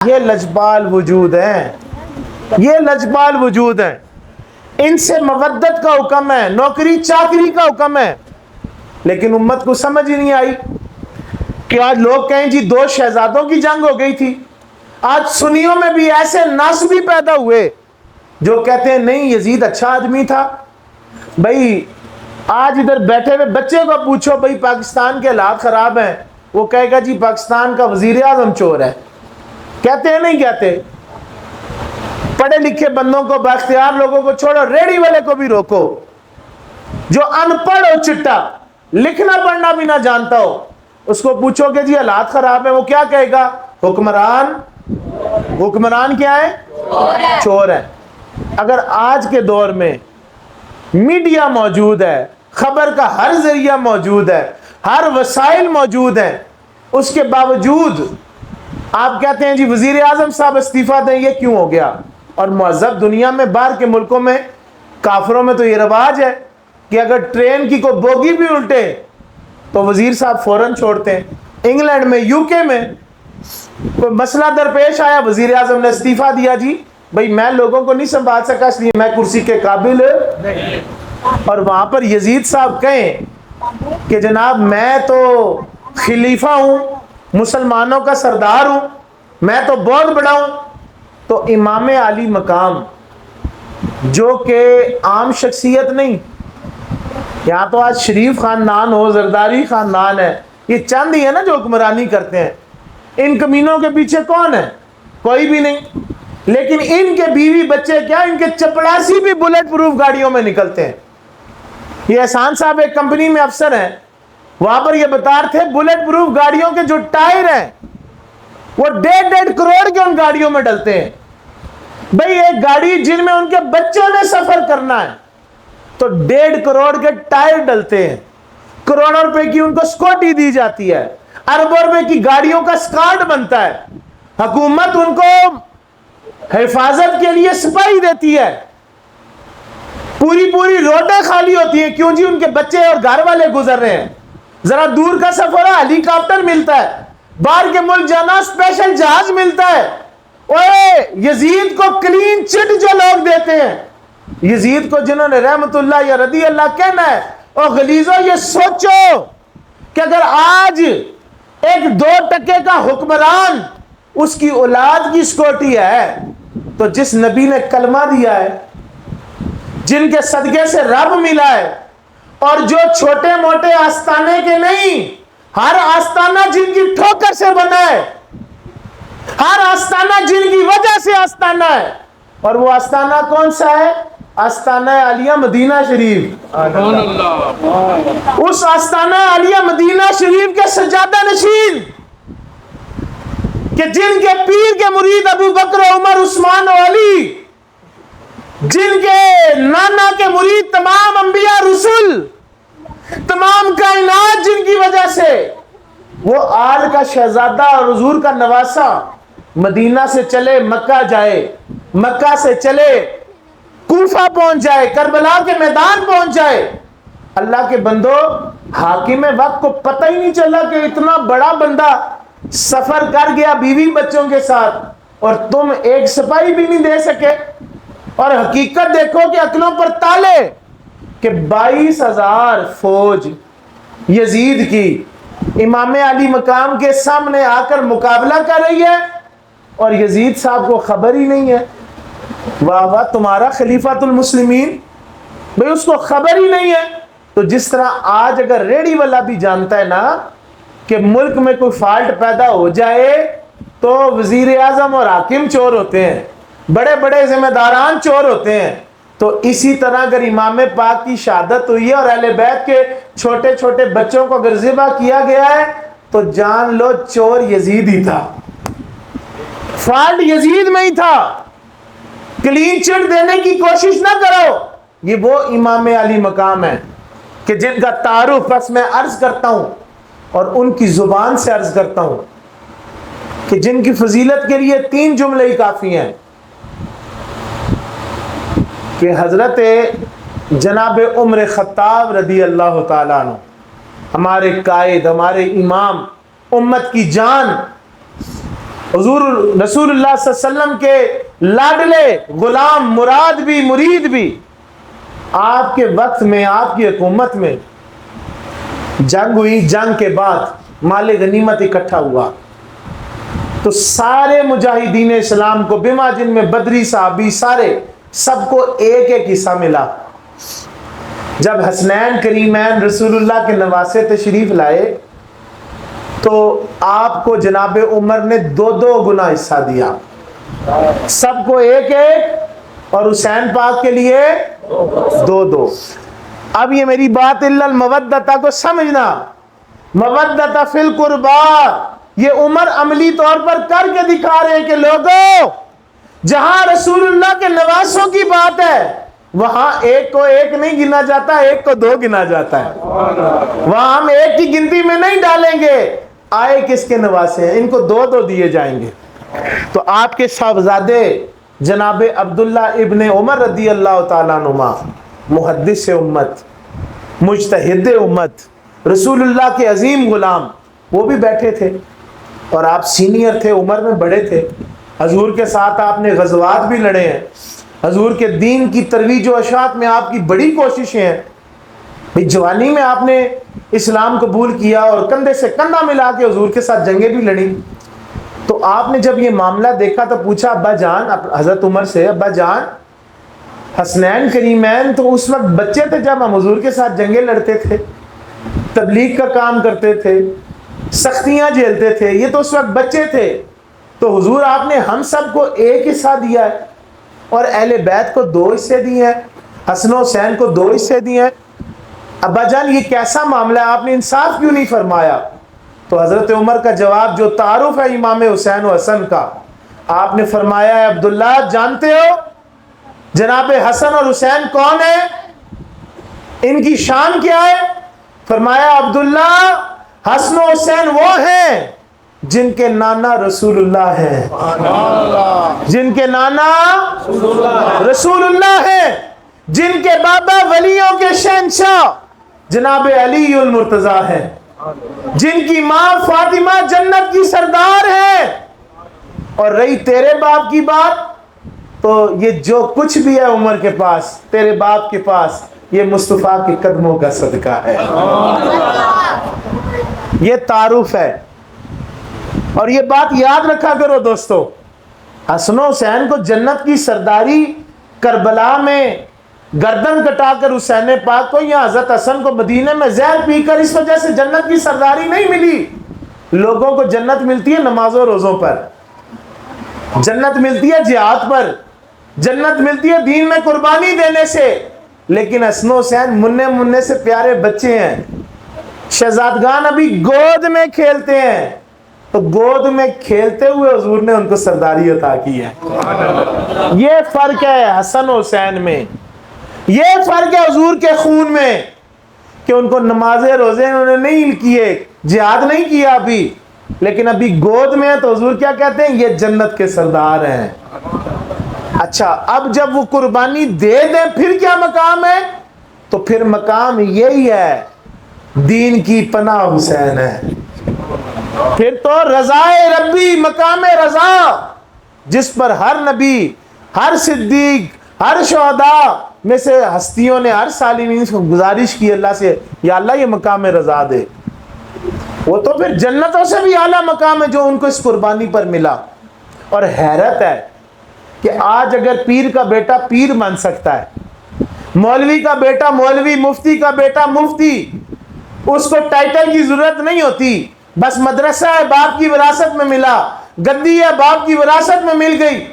یہ لجپال وجود ہیں، یہ لجپال وجود ہیں، ان سے مودت کا حکم ہے، نوکری چاکری کا حکم ہے، لیکن امت کو سمجھ ہی نہیں آئی کہ آج لوگ کہیں جی 2 شہزادوں کی جنگ ہو گئی تھی۔ آج سنیوں میں بھی ایسے ناسبی پیدا ہوئے جو کہتے ہیں نہیں یزید اچھا آدمی تھا۔ بھائی آج ادھر بیٹھے ہوئے بچے کو پوچھو بھائی پاکستان کے حالات خراب ہیں، وہ کہے گا جی پاکستان کا وزیر اعظم چور ہے۔ کہتے ہیں نہیں کہتے؟ پڑھے لکھے بندوں کو، بااختیار لوگوں کو چھوڑو، ریڑی والے کو بھی روکو جو ان پڑھ ہو، چٹا لکھنا پڑھنا بھی نہ جانتا ہو، اس کو پوچھو کہ جی حالات خراب ہیں، وہ کیا کہے گا؟ حکمران کیا ہے؟ چور ہے۔ اگر آج کے دور میں میڈیا موجود ہے، خبر کا ہر ذریعہ موجود ہے، ہر وسائل موجود ہیں، اس کے باوجود آپ کہتے ہیں جی وزیر اعظم صاحب استعفیٰ دیں، یہ کیوں ہو گیا؟ اور مہذب دنیا میں، باہر کے ملکوں میں، کافروں میں تو یہ رواج ہے کہ اگر ٹرین کی کوئی بوگی بھی الٹے تو وزیر صاحب فوراً چھوڑتے ہیں۔ انگلینڈ میں، یو کے میں کوئی مسئلہ درپیش آیا، وزیر اعظم نے استعفیٰ دیا، جی بھئی میں لوگوں کو نہیں سنبھال سکا اس لیے میں کرسی کے قابل نہیں۔ اور وہاں پر یزید صاحب کہیں کہ جناب میں تو خلیفہ ہوں، مسلمانوں کا سردار ہوں، میں تو بہت بڑا ہوں، تو امام علی مقام جو کہ عام شخصیت نہیں، یہاں تو آج شریف خاندان ہو، زرداری خاندان ہے، یہ چند ہی ہے نا جو حکمرانی کرتے ہیں۔ ان کمینوں کے پیچھے کون ہے؟ کوئی بھی نہیں، لیکن ان کے بیوی بچے کیا، ان کے چپڑاسی بھی بلٹ پروف گاڑیوں میں نکلتے ہیں۔ یہ احسان صاحب ایک کمپنی میں افسر ہیں، وہاں پر یہ بتا رہے تھے بلٹ پروف گاڑیوں کے جو ٹائر ہیں وہ 1.5 کروڑ کے ان گاڑیوں میں ڈلتے ہیں۔ بھئی ایک گاڑی جن میں ان کے بچوں نے سفر کرنا ہے تو 1.5 کروڑ کے ٹائر ڈلتے ہیں، کروڑوں روپے کی ان کو سکوٹی دی جاتی ہے، اربوں روپے کی گاڑیوں کا سکارٹ بنتا ہے، حکومت ان کو حفاظت کے لیے سپاہی دیتی ہے، پوری روڈیں خالی ہوتی ہیں، کیوں جی ان کے بچے اور گھر والے گزر رہے ہیں۔ ذرا دور کا سفر ہے، ہیلی کاپٹر ملتا ہے، باہر کے ملک جانا اسپیشل جہاز ملتا ہے۔ اوے یزید کو کلین چٹ جو لوگ دیتے ہیں، یزید کو جنہوں نے رحمت اللہ یا رضی اللہ کہنا ہے، اور غلیظو یہ سوچو کہ اگر آج ایک 2 ٹکے کا حکمران اس کی اولاد کی سکوٹی ہے تو جس نبی نے کلمہ دیا ہے، جن کے صدقے سے رب ملا ہے، اور جو چھوٹے موٹے آستانے کے نہیں، ہر آستانہ جن کی ٹھوکر سے بنا ہے، ہر آستانہ جن کی وجہ سے آستانہ ہے، اور وہ آستانہ کون سا ہے؟ آستانہ عالیہ مدینہ شریف۔ اس آستانہ عالیہ مدینہ شریف کے سجادہ نشین کہ جن کے پیر کے مرید ابو بکر، عمر، عثمان و علی، جن کے نانا کے مرید تمام انبیاء رسول، تمام کائنات جن کی وجہ سے وہ آل کا شہزادہ اور حضور کا نواسہ مدینہ سے چلے مکہ جائے، مکہ سے چلے کوفہ پہنچ جائے، کربلا کے میدان پہنچ جائے۔ اللہ کے بندو، حاکم وقت کو پتہ ہی نہیں چلا کہ اتنا بڑا بندہ سفر کر گیا بیوی بچوں کے ساتھ، اور تم ایک سپاہی بھی نہیں دے سکے۔ اور حقیقت دیکھو کہ عقلوں پر تالے کہ 22,000 فوج یزید کی امام علی مقام کے سامنے آ کر مقابلہ کر رہی ہے، اور یزید صاحب کو خبر ہی نہیں ہے۔ واہ واہ تمہارا خلیفۃ المسلمین، بھئی اس کو خبر ہی نہیں ہے۔ تو جس طرح آج اگر ریڑی والا بھی جانتا ہے نا کہ ملک میں کوئی فالٹ پیدا ہو جائے تو وزیر اعظم اور حاکم چور ہوتے ہیں، بڑے بڑے ذمہ داران چور ہوتے ہیں، تو اسی طرح اگر امام پاک کی شہادت ہوئی ہے اور اہل بیت کے چھوٹے چھوٹے بچوں کو اگر ذبح کیا گیا ہے تو جان لو چور یزید ہی تھا، فالٹ یزید میں ہی تھا۔ کلین چٹ دینے کی کوشش نہ کرو۔ یہ وہ امام علی مقام ہے کہ جن کا تعارف بس میں عرض کرتا ہوں اور ان کی زبان سے عرض کرتا ہوں کہ جن کی فضیلت کے لیے 3 جملے ہی کافی ہیں کہ حضرت جناب عمر خطاب رضی اللہ تعالیٰ عنہ، ہمارے قائد، ہمارے امام، امت کی جان، حضور رسول اللہ صلی اللہ علیہ وسلم کے لاڈلے غلام، مراد بھی مرید بھی، آپ کے وقت میں، آپ کی حکومت میں جنگ ہوئی، جنگ کے بعد مال غنیمت اکٹھا ہوا تو سارے مجاہدین اسلام کو بما جن میں بدری صحابی سارے، سب کو ایک ایک حصہ ملا۔ جب حسنین کریمین رسول اللہ کے نواسے تشریف لائے تو آپ کو جناب عمر نے 2 گنا حصہ دیا، سب کو ایک ایک، اور حسین پاک کے لیے 2۔ اب یہ میری بات الا المودۃ کو سمجھنا، مودۃ فی القربا، یہ عمر عملی طور پر کر کے دکھا رہے ہیں کہ لوگوں، جہاں رسول اللہ کے نواسوں کی بات ہے وہاں ایک کو ایک نہیں گنا جاتا، ایک کو 2 گنا جاتا ہے، وہاں ہم ایک کی گنتی میں نہیں ڈالیں گے، آئے کس کے نواسے ہیں، ان کو 2 دیے جائیں گے۔ تو آپ کے صاحبزادے جناب عبداللہ ابن عمر رضی اللہ تعالیٰ عنہما، محدث امت، مجتہد امت، رسول اللہ کے عظیم غلام، وہ بھی بیٹھے تھے، اور آپ سینئر تھے، عمر میں بڑے تھے، حضور کے ساتھ آپ نے غزوات بھی لڑے ہیں، حضور کے دین کی ترویج و اشاعت میں آپ کی بڑی کوششیں ہیں، جوانی میں آپ نے اسلام قبول کیا اور کندھے سے کندھا ملا کے حضور کے ساتھ جنگیں بھی لڑی۔ تو آپ نے جب یہ معاملہ دیکھا تو پوچھا ابا جان، حضرت عمر سے، ابا جان حسنین کریمین تو اس وقت بچے تھے جب ہم حضور کے ساتھ جنگیں لڑتے تھے، تبلیغ کا کام کرتے تھے، سختیاں جھیلتے تھے، یہ تو اس وقت بچے تھے، تو حضور آپ نے ہم سب کو ایک حصہ دیا ہے اور اہل بیت کو 2 حصے دیے ہیں، حسن و حسین کو 2 حصے دیے ہیں، ابا جان یہ کیسا معاملہ ہے، آپ نے انصاف کیوں نہیں فرمایا؟ تو حضرت عمر کا جواب جو تعارف ہے امام حسین و حسن کا، آپ نے فرمایا ہے عبداللہ جانتے ہو جناب حسن اور حسین کون ہے، ان کی شان کیا ہے؟ فرمایا عبداللہ حسن و حسین وہ ہیں جن کے نانا رسول اللہ ہیں، جن کے نانا رسول اللہ ہیں، جن کے بابا ولیوں کے شہنشاہ جناب علی المرتضیٰ ہیں، جن کی ماں فاطمہ جنت کی سردار ہے۔ اور رہی تیرے باپ کی بات، تو یہ جو کچھ بھی ہے عمر کے پاس، تیرے باپ کے پاس، یہ مصطفیٰ کے قدموں کا صدقہ ہے۔ یہ تعارف ہے، اور یہ بات یاد رکھا کرو دوستو، حسن و حسین کو جنت کی سرداری کربلا میں گردن کٹا کر حسین پاک کو، یا حضرت حسن کو مدینے میں زہر پی کر اس وجہ سے جنت کی سرداری نہیں ملی۔ لوگوں کو جنت ملتی ہے نماز و روزوں پر، جنت ملتی ہے جہاد پر، جنت ملتی ہے دین میں قربانی دینے سے، لیکن حسن و حسین مننے سے پیارے بچے ہیں، شہزادگان ابھی گود میں کھیلتے ہیں، تو گود میں کھیلتے ہوئے حضور نے ان کو سرداری عطا کی ہے۔ یہ فرق ہے حسن و حسین میں، یہ فرق ہے حضور کے خون میں، کہ ان کو نماز روزے انہوں نے نہیں کیے، جہاد نہیں کیا ابھی، لیکن ابھی گود میں ہے، تو حضور کیا کہتے ہیں؟ یہ جنت کے سردار ہیں۔ اچھا، اب جب وہ قربانی دے دیں پھر کیا مقام ہے؟ تو پھر مقام یہی ہے، دین کی پناہ حسین ہے، پھر تو رضا ربی، مقام رضا، جس پر ہر نبی، ہر صدیق، ہر شہداء میں سے ہستیوں نے، ہر سالمین کو گزارش کی اللہ سے، یا اللہ یہ مقام رضا دے۔ وہ تو پھر جنتوں سے بھی اعلیٰ مقام ہے جو ان کو اس قربانی پر ملا۔ اور حیرت ہے کہ آج اگر پیر کا بیٹا پیر بن سکتا ہے، مولوی کا بیٹا مولوی، مفتی کا بیٹا مفتی، اس کو ٹائٹل کی ضرورت نہیں ہوتی، بس مدرسہ ہے باپ کی وراثت میں ملا، گدی ہے باپ کی وراثت میں مل گئی،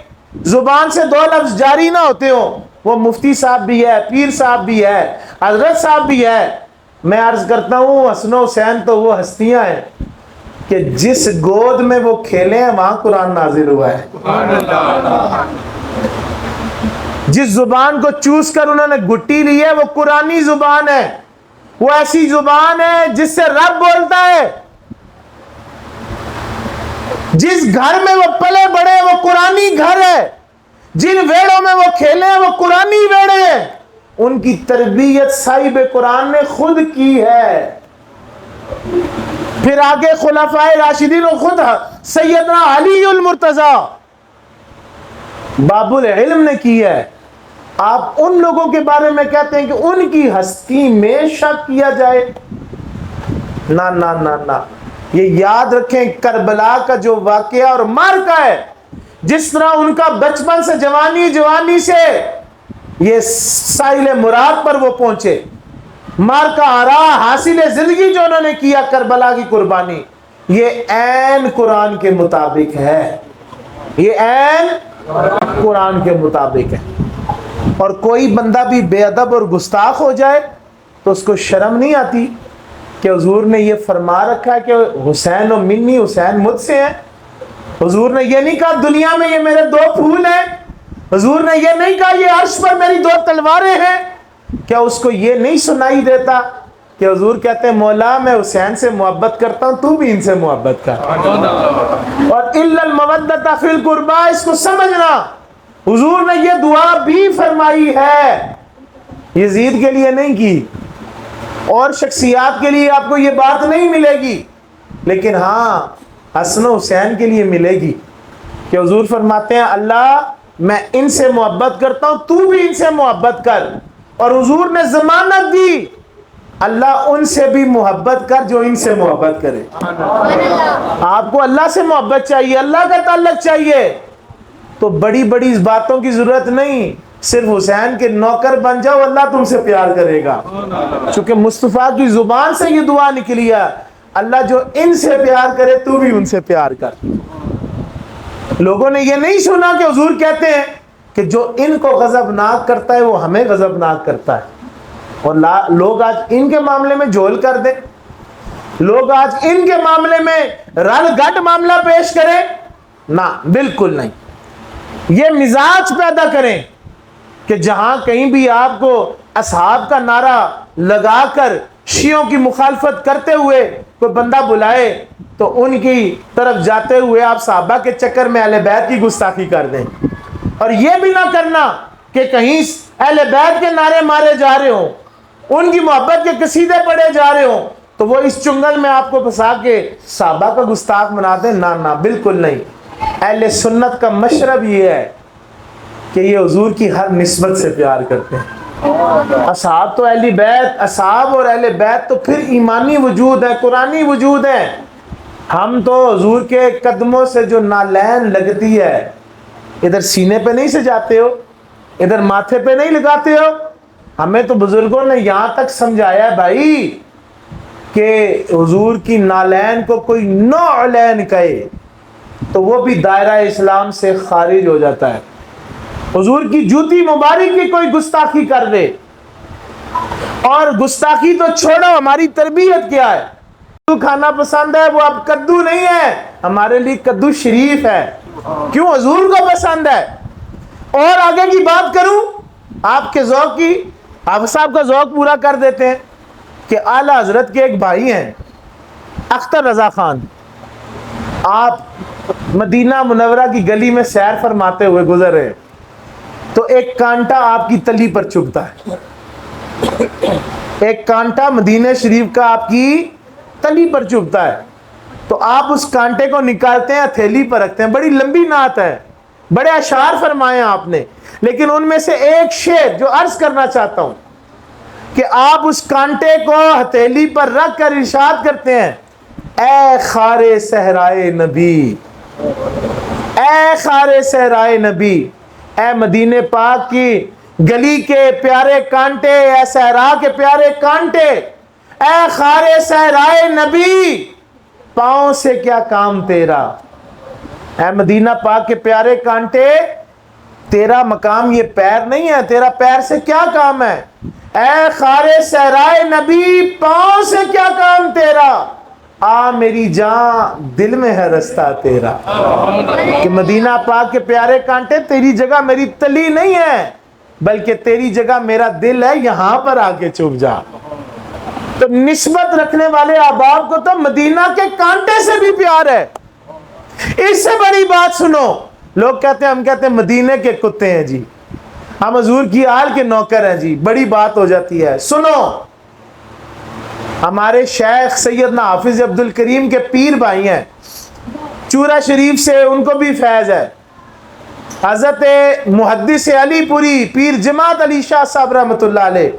زبان سے 2 لفظ جاری نہ ہوتے ہوں، وہ مفتی صاحب بھی ہے، پیر صاحب بھی ہے، حضرت صاحب بھی ہے۔ میں عرض کرتا ہوں حسن و حسین تو وہ ہستیاں ہیں کہ جس گود میں وہ کھیلے ہیں وہاں قرآن نازل ہوا ہے، جس زبان کو چوس کر انہوں نے گھٹی لی ہے وہ قرآنی زبان ہے، وہ ایسی زبان ہے جس سے رب بولتا ہے، جس گھر میں وہ پلے بڑے وہ قرآنی گھر ہے، جن ویڑوں میں وہ کھیلے ہیں وہ قرآنی ویڑے ہیں، ان کی تربیت صاحب قرآن نے خود کی ہے۔ پھر آگے خلفائے راشدین اور خود سیدنا علی المرتضی باب العلم نے کی ہے. آپ ان لوگوں کے بارے میں کہتے ہیں کہ ان کی ہستی میں شک کیا جائے. نہ نہ نہ نہ، یہ یاد رکھیں کربلا کا جو واقعہ اور معرکہ ہے، جس طرح ان کا بچپن سے جوانی سے یہ ساحل مراد پر وہ پہنچے، معرکہ آرا حاصل زندگی جو انہوں نے کیا، کربلا کی قربانی، یہ عین قرآن کے مطابق ہے. یہ عین قرآن کے مطابق ہے. اور کوئی بندہ بھی بے ادب اور گستاخ ہو جائے تو اس کو شرم نہیں آتی کہ حضور نے یہ فرما رکھا ہے کہ حسین و منی، حسین مجھ سے ہیں. حضور نے یہ نہیں کہا دنیا میں یہ میرے 2 پھول ہیں. حضور نے یہ نہیں کہا یہ عرش پر میری 2 تلواریں ہیں. کیا اس کو یہ نہیں سنائی دیتا کہ حضور کہتے ہیں مولا میں حسین سے محبت کرتا ہوں، تو بھی ان سے محبت کر. اور الا المودۃ فی القربى، اس کو سمجھنا حضور نے یہ دعا بھی فرمائی ہے، یزید کے لیے نہیں کی، اور شخصیات کے لیے آپ کو یہ بات نہیں ملے گی، لیکن ہاں حسن و حسین کے لیے ملے گی کہ حضور فرماتے ہیں اللہ میں ان سے محبت کرتا ہوں، تو بھی ان سے محبت کر. اور حضور نے ضمانت دی اللہ ان سے بھی محبت کر جو ان سے محبت کرے. آپ کو اللہ سے محبت چاہیے، اللہ کا تعلق چاہیے، تو بڑی بڑی باتوں کی ضرورت نہیں، صرف حسین کے نوکر بن جاؤ، اللہ تم سے پیار کرے گا. چونکہ مصطفیٰ کی زبان سے یہ دعا نکلی ہے اللہ جو ان سے پیار کرے تو بھی ان سے پیار کر. لوگوں نے یہ نہیں سنا کہ حضور کہتے ہیں کہ جو ان کو غضبناک کرتا ہے وہ ہمیں غضبناک کرتا ہے. اور لوگ آج ان کے معاملے میں جھول کر دیں، لوگ آج ان کے معاملے میں رل گٹ معاملہ پیش کریں. نہ، بالکل نہیں. یہ مزاج پیدا کریں کہ جہاں کہیں بھی آپ کو اصحاب کا نعرہ لگا کر شیعوں کی مخالفت کرتے ہوئے کوئی بندہ بلائے تو ان کی طرف جاتے ہوئے آپ صحابہ کے چکر میں اہل بیت کی گستاخی کر دیں. اور یہ بھی نہ کرنا کہ کہیں اہل بیت کے نعرے مارے جا رہے ہوں، ان کی محبت کے قصیدے پڑھے جا رہے ہوں، تو وہ اس چنگل میں آپ کو پھنسا کے صحابہ کا گستاخ بنا دیں. نہ نہ، بالکل نہیں. اہل سنت کا مشرب یہ ہے کہ یہ حضور کی ہر نسبت سے پیار کرتے ہیں. اصحاب تو اہل بیت، اصحاب اور اہل بیت تو پھر ایمانی وجود ہے، قرآنی وجود ہے. ہم تو حضور کے قدموں سے جو نالین لگتی ہے ادھر سینے پہ نہیں سجاتے ہو، ادھر ماتھے پہ نہیں لگاتے ہو. ہمیں تو بزرگوں نے یہاں تک سمجھایا ہے بھائی کہ حضور کی نالین کو کوئی نوعلین کہے تو وہ بھی دائرہ اسلام سے خارج ہو جاتا ہے. حضور کی جوتی مبارک کی کوئی گستاخی کر دے، اور گستاخی تو چھوڑو، ہماری تربیت کیا ہے؟ کدو کھانا پسند ہے، وہ اب کدو نہیں ہے، ہمارے لیے کدو شریف ہے. کیوں؟ حضور کو پسند ہے. اور آگے کی بات کروں آپ کے ذوق کی، آپ صاحب کا ذوق پورا کر دیتے ہیں کہ اعلیٰ حضرت کے ایک بھائی ہیں اختر رضا خان. آپ مدینہ منورہ کی گلی میں سیر فرماتے ہوئے گزر رہے تو ایک کانٹا آپ کی تلی پر چبھتا ہے. ایک کانٹا مدینہ شریف کا آپ کی تلی پر چبھتا ہے تو آپ اس کانٹے کو نکالتے ہیں، ہتھیلی پر رکھتے ہیں. بڑی لمبی نعت ہے، بڑے اشعار فرمائے آپ نے، لیکن ان میں سے ایک شعر جو عرض کرنا چاہتا ہوں کہ آپ اس کانٹے کو ہتھیلی پر رکھ کر ارشاد کرتے ہیں اے خار صحرائے نبی، اے خار صحرائے نبی، اے مدینہ پاک کی گلی کے پیارے کانٹے، اے صحرا کے پیارے کانٹے، اے خار صحرائے نبی، پاؤں سے کیا کام تیرا. اے مدینہ پاک کے پیارے کانٹے، تیرا مقام یہ پیر نہیں ہے، تیرا پیر سے کیا کام ہے. اے خار صحرائے نبی، پاؤں سے کیا کام تیرا، آ میری جان دل میں ہے رستہ تیرا. کہ مدینہ پاک کے پیارے کانٹے، تیری جگہ میری تلی نہیں ہے بلکہ تیری جگہ میرا دل ہے، یہاں پر آ کے چپ جا. تو نسبت رکھنے والے احباب کو تو مدینہ کے کانٹے سے بھی پیار ہے. اس سے بڑی بات سنو، لوگ کہتے ہیں، ہم کہتے ہیں مدینے کے کتے ہیں جی، ہم حضور کی آل کے نوکر ہیں جی، بڑی بات ہو جاتی ہے. سنو، ہمارے شیخ سیدنا حافظ عبد الکریم کے پیر بھائی ہیں چورا شریف سے، ان کو بھی فیض ہے. حضرت محدث علی پوری پیر جماعت علی شاہ صاحب رحمۃ اللہ علیہ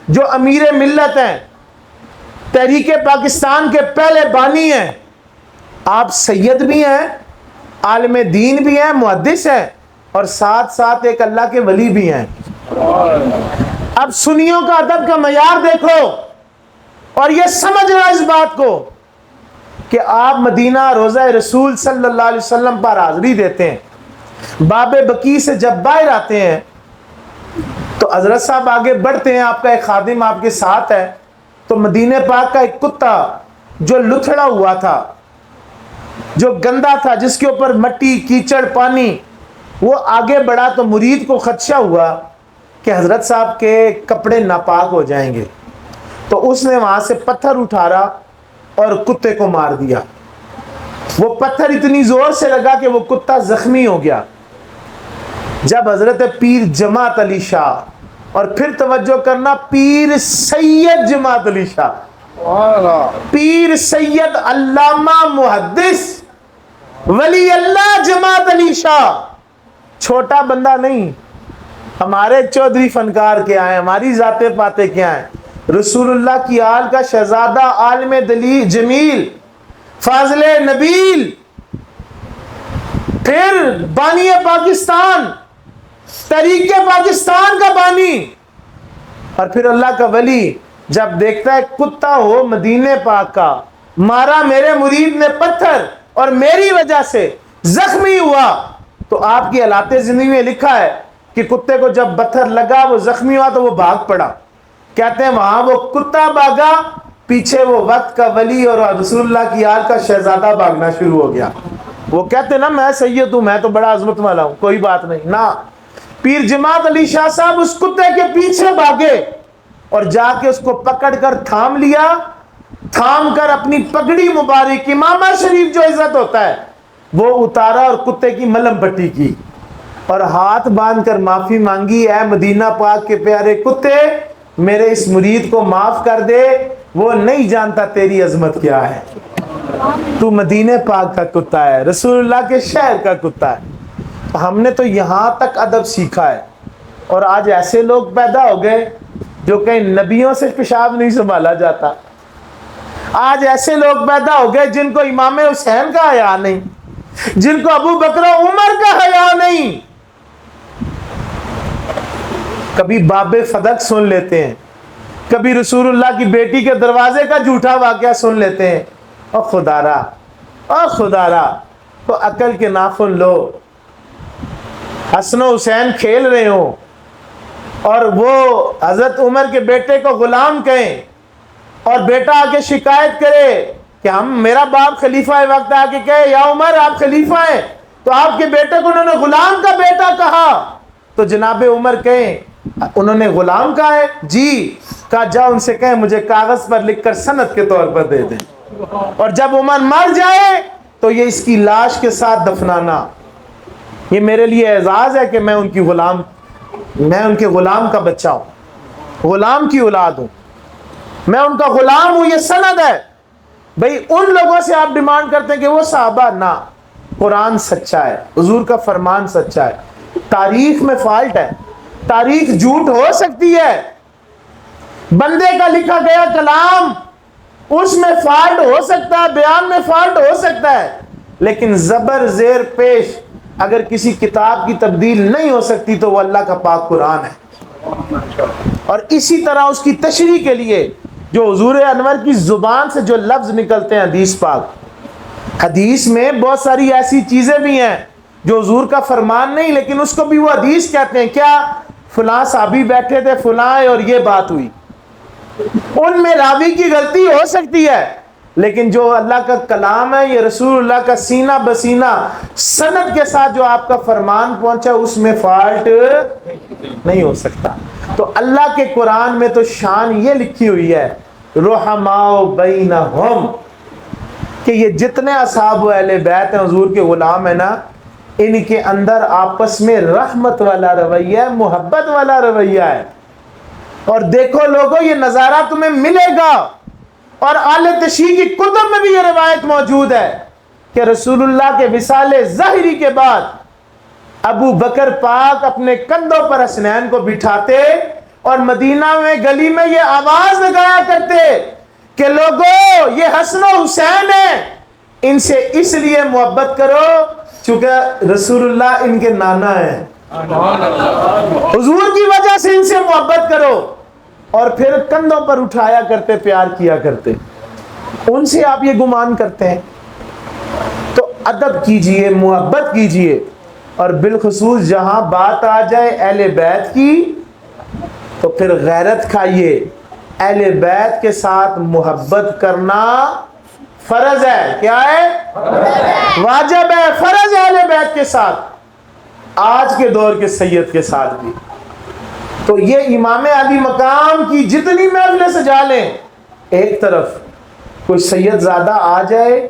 جو امیر ملت ہیں، تحریک پاکستان کے پہلے بانی ہیں، آپ سید بھی ہیں، عالم دین بھی ہیں، محدث ہیں، اور ساتھ ساتھ ایک اللہ کے ولی بھی ہیں. اب سنیوں کا ادب کا معیار دیکھو، اور یہ سمجھنا اس بات کو کہ آپ مدینہ روضہ رسول صلی اللہ علیہ وسلم پر حاضری دیتے ہیں. باب بقیع سے جب باہر آتے ہیں تو حضرت صاحب آگے بڑھتے ہیں، آپ کا ایک خادم آپ کے ساتھ ہے، تو مدینہ پاک کا ایک کتا جو لتھڑا ہوا تھا، جو گندا تھا، جس کے اوپر مٹی کیچڑ پانی، وہ آگے بڑھا تو مرید کو خدشہ ہوا کہ حضرت صاحب کے کپڑے ناپاک ہو جائیں گے، تو اس نے وہاں سے پتھر اٹھارا اور کتے کو مار دیا. وہ پتھر اتنی زور سے لگا کہ وہ کتا زخمی ہو گیا. جب حضرت پیر جماعت علی شاہ، اور پھر توجہ کرنا، پیر سید جماعت علی شاہ، پیر سید علامہ محدث ولی اللہ جماعت علی شاہ، چھوٹا بندہ نہیں، ہمارے چودھری فنکار کیا ہیں، ہماری ذاتیں پاتے کیا ہیں، رسول اللہ کی آل کا شہزادہ، عالم دلیل جمیل، فاضل نبیل، پھر بانی پاکستان، تحریک پاکستان کا بانی، اور پھر اللہ کا ولی. جب دیکھتا ہے کتا ہو مدینے پاک کا، مارا میرے مرید نے پتھر اور میری وجہ سے زخمی ہوا، تو آپ کی حالات زندگی میں لکھا ہے کہ کتے کو جب پتھر لگا وہ زخمی ہوا تو وہ بھاگ پڑا. کہتے ہیں وہاں وہ کتا بھاگا، پیچھے وہ وقت کا ولی اور رسول اللہ کی آل کا شہزادہ بھاگنا شروع ہو گیا. وہ کہتے ہیں نا میں سید ہوں، میں تو بڑا عظمت والا ہوں، کوئی بات نہیں نا. پیر جماعت علی شاہ صاحب اس کتے کے پیچھے بھاگے اور جا کے اس کو پکڑ کر تھام لیا، تھام کر اپنی پگڑی مبارک، امامہ شریف جو عزت ہوتا ہے، وہ اتارا اور کتے کی ملم پٹی کی اور ہاتھ باندھ کر معافی مانگی، اے مدینہ پاک کے پیارے کتے، میرے اس مرید کو معاف کر دے، وہ نہیں جانتا تیری عظمت کیا ہے، تو مدینہ پاک کا کتا ہے، رسول اللہ کے شہر کا کتا ہے. ہم نے تو یہاں تک ادب سیکھا ہے، اور آج ایسے لوگ پیدا ہو گئے جو کہیں نبیوں سے پیشاب نہیں سنبھالا جاتا. آج ایسے لوگ پیدا ہو گئے جن کو امام حسین کا حیا نہیں، جن کو ابو بکر و عمر کا حیا نہیں. کبھی باب فدق سن لیتے ہیں، کبھی رسول اللہ کی بیٹی کے دروازے کا جھوٹا واقعہ سن لیتے ہیں. او خدارا، او خدارا، تو عقل کے ناخن لو. حسن و حسین کھیل رہے ہوں اور وہ حضرت عمر کے بیٹے کو غلام کہیں، اور بیٹا آ کے شکایت کرے کہ میرا باپ خلیفہ وقت آ کے کہے یا عمر آپ خلیفہ ہیں، تو آپ کے بیٹے کو انہوں نے غلام کا بیٹا کہا، تو جناب عمر کہیں انہوں نے غلام کہا ہے؟ جی. کہا جا ان سے کہیں مجھے کاغذ پر لکھ کر سند کے طور پر دے دیں، اور جب عمر مر جائے تو یہ اس کی لاش کے ساتھ دفنانا. یہ میرے لیے اعزاز ہے کہ میں ان کے غلام کا بچہ ہوں، غلام کی اولاد ہوں، میں ان کا غلام ہوں. یہ سند ہے. بھئی ان لوگوں سے آپ ڈیمانڈ کرتے ہیں کہ وہ صحابہ، نہ، قرآن سچا ہے، حضور کا فرمان سچا ہے. تاریخ میں فالٹ ہے، تاریخ جھوٹ ہو سکتی ہے، بندے کا لکھا گیا کلام اس میں فالٹ ہو سکتا ہے، بیان میں فالٹ ہو سکتا ہے، لیکن زبر زیر پیش اگر کسی کتاب کی تبدیل نہیں ہو سکتی تو وہ اللہ کا پاک قرآن ہے. اور اسی طرح اس کی تشریح کے لیے جو حضور انور کی زبان سے جو لفظ نکلتے ہیں حدیث پاک، حدیث میں بہت ساری ایسی چیزیں بھی ہیں جو حضور کا فرمان نہیں، لیکن اس کو بھی وہ حدیث کہتے ہیں. کیا؟ فلاں صحابی بیٹھے تھے فلاں اور یہ بات ہوئی، ان میں راوی کی غلطی ہو سکتی ہے، لیکن جو اللہ کا کلام ہے، یہ رسول اللہ کا سینہ بسینہ سند کے ساتھ جو آپ کا فرمان پہنچا، اس میں فالٹ نہیں ہو سکتا. تو اللہ کے قرآن میں تو شان یہ لکھی ہوئی ہے رحماء بینہم، کہ یہ جتنے اصحاب و اہل بیت ہیں، حضور کے غلام ہیں نا، ان کے اندر آپس میں رحمت والا رویہ ہے، محبت والا رویہ ہے. اور دیکھو لوگوں، یہ نظارہ تمہیں ملے گا اور آل تشیع کی کتب میں بھی یہ روایت موجود ہے کہ رسول اللہ کے وصال ظاہری کے بعد ابو بکر پاک اپنے کندھوں پر حسنین کو بٹھاتے اور مدینہ میں گلی میں یہ آواز لگایا کرتے کہ لوگوں یہ حسن و حسین ہیں، ان سے اس لیے محبت کرو چونکہ رسول اللہ ان کے نانا ہیں، حضور کی وجہ سے ان سے محبت کرو، اور پھر کندھوں پر اٹھایا کرتے، پیار کیا کرتے۔ ان سے آپ یہ گمان کرتے ہیں؟ تو ادب کیجئے، محبت کیجئے، اور بالخصوص جہاں بات آ جائے اہل بیت کی تو پھر غیرت کھائیے۔ اہل بیت کے ساتھ محبت کرنا فرض ہے۔ کیا ہے؟ واجب ہے، فرض ہے اہل بیت کے ساتھ، آج کے دور کے سید کے ساتھ بھی۔ تو یہ امام علی مقام کی جتنی محفلیں سجا لیں، ایک طرف کوئی سید زادہ آ جائے،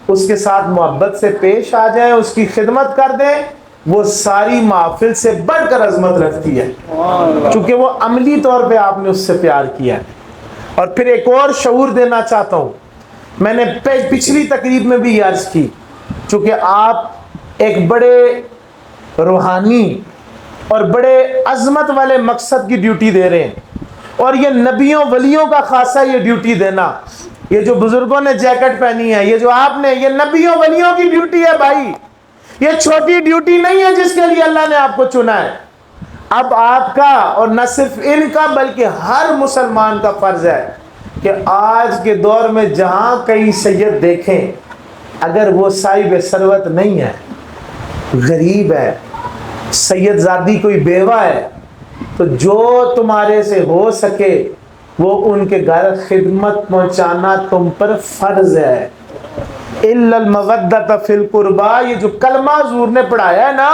اس کے ساتھ محبت سے پیش آ جائے، اس کی خدمت کر دیں، وہ ساری محفل سے بڑھ کر عظمت رکھتی ہے، چونکہ وہ عملی طور پہ آپ نے اس سے پیار کیا ہے۔ اور پھر ایک اور شعور دینا چاہتا ہوں، میں نے پچھلی تقریب میں بھی عرض کی، چونکہ آپ ایک بڑے روحانی اور بڑے عظمت والے مقصد کی ڈیوٹی دے رہے ہیں، اور یہ نبیوں ولیوں کا خاصہ یہ ڈیوٹی دینا، یہ جو بزرگوں نے جیکٹ پہنی ہے، یہ جو آپ نے، یہ نبیوں ولیوں کی ڈیوٹی ہے بھائی، یہ چھوٹی ڈیوٹی نہیں ہے جس کے لیے اللہ نے آپ کو چنا ہے۔ اب آپ کا، اور نہ صرف ان کا بلکہ ہر مسلمان کا فرض ہے کہ آج کے دور میں جہاں کئی سید دیکھیں، اگر وہ صاحب ثروت نہیں ہے، غریب ہے، سید زادی کوئی بیوہ ہے، تو جو تمہارے سے ہو سکے وہ ان کے گھر خدمت پہنچانا تم پر فرض ہے۔ اِلَّا الْمَوَدَّةَ فِي الْقُرْبَى، یہ جو کلمہ حضور نے پڑھایا ہے نا،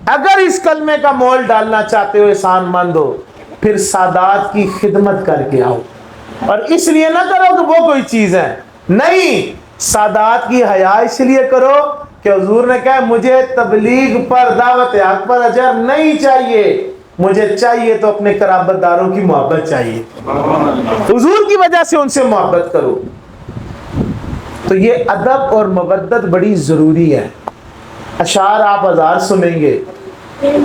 اگر اس کلمے کا مول ڈالنا چاہتے ہو، احسان مند ہو، پھر سادات کی خدمت کر کے آؤ۔ اور اس لیے نہ کرو کہ وہ کوئی چیز ہے، نہیں، سادات کی حیا اس لیے کرو کہ حضور نے کہا مجھے تبلیغ پر، دعوت حق پر اجر نہیں چاہیے، مجھے چاہیے تو اپنے قرابت داروں کی محبت چاہیے، حضور کی وجہ سے ان سے محبت کرو۔ تو یہ ادب اور مودت بڑی ضروری ہے۔ اشعار آپ ہزار سنیں گے،